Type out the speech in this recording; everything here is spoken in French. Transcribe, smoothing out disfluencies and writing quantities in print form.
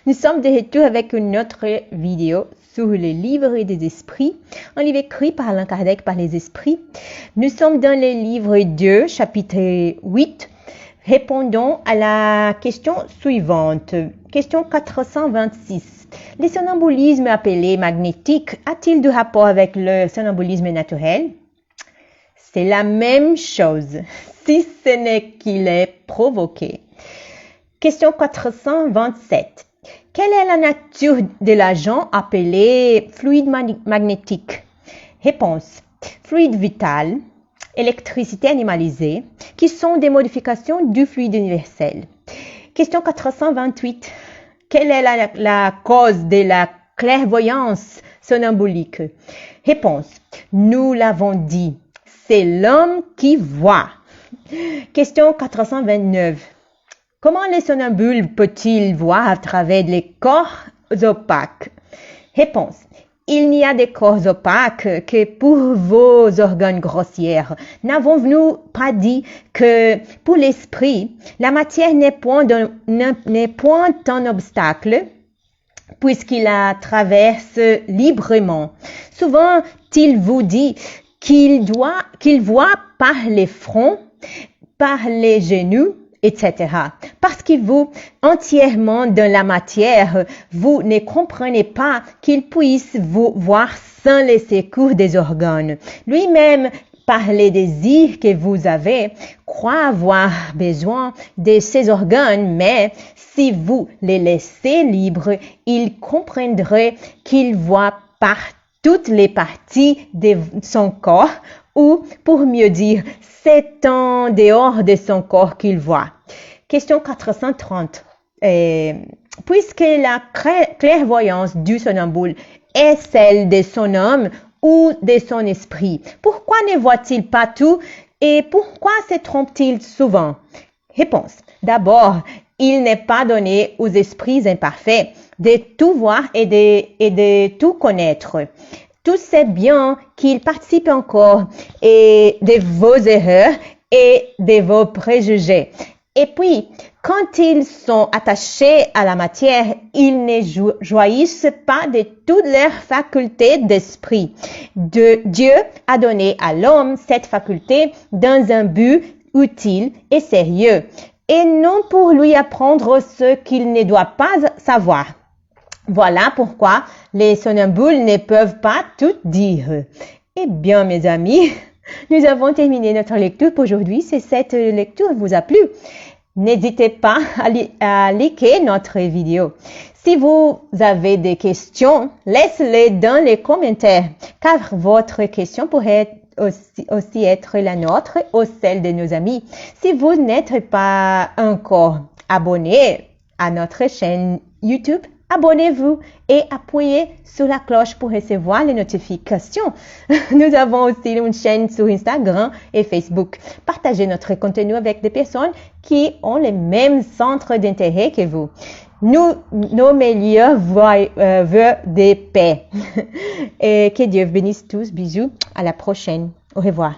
Nous sommes de retour avec une autre vidéo sur le livre des esprits, un livre écrit par Allan Kardec par les esprits. Nous sommes dans le livre 2, chapitre 8. Répondons à la question suivante. Question 426. Le somnambulisme appelé magnétique a-t-il du rapport avec le somnambulisme naturel? C'est la même chose, si ce n'est qu'il est provoqué. Question 427. Quelle est la nature de l'agent appelé fluide magnétique? Réponse. Fluide vital, électricité animalisée, qui sont des modifications du fluide universel. Question 428. Quelle est la cause de la clairvoyance somnambulique? Réponse. Nous l'avons dit, c'est l'homme qui voit. Question 429. Comment les somnambules peut-il voir à travers les corps opaques? Réponse. Il n'y a des corps opaques que pour vos organes grossières. N'avons-nous pas dit que pour l'esprit, la matière n'est point un obstacle puisqu'il la traverse librement? Souvent, il vous dit qu'il voit par les fronts, par les genoux, etc. Parce qu'il vous entièrement dans la matière, vous ne comprenez pas qu'il puisse vous voir sans les secours des organes. Lui-même, par les désirs que vous avez, croit avoir besoin de ces organes, mais si vous les laissez libres, il comprendrait qu'il voit par toutes les parties de son corps, ou pour mieux dire, c'est en dehors de son corps qu'il voit. Question 430. Puisque la clairvoyance du somnambule est celle de son âme ou de son esprit, pourquoi ne voit-il pas tout et pourquoi se trompe-t-il souvent? Réponse. D'abord, il n'est pas donné aux esprits imparfaits de tout voir et de tout connaître. Tout sait bien qu'il participe encore de vos erreurs et de vos préjugés. Et puis, quand ils sont attachés à la matière, ils ne jouissent pas de toutes leurs facultés d'esprit. Dieu a donné à l'homme cette faculté dans un but utile et sérieux, et non pour lui apprendre ce qu'il ne doit pas savoir. Voilà pourquoi les somnambules ne peuvent pas tout dire. Eh bien, mes amis, nous avons terminé notre lecture pour aujourd'hui. Si cette lecture vous a plu, n'hésitez pas à liker notre vidéo. Si vous avez des questions, laissez-les dans les commentaires, car votre question pourrait aussi être la nôtre ou celle de nos amis. Si vous n'êtes pas encore abonné à notre chaîne YouTube, abonnez-vous et appuyez sur la cloche pour recevoir les notifications. Nous avons aussi une chaîne sur Instagram et Facebook. Partagez notre contenu avec des personnes qui ont les mêmes centres d'intérêt que vous. Nos meilleurs vœux de paix. Et que Dieu bénisse tous. Bisous. À la prochaine. Au revoir.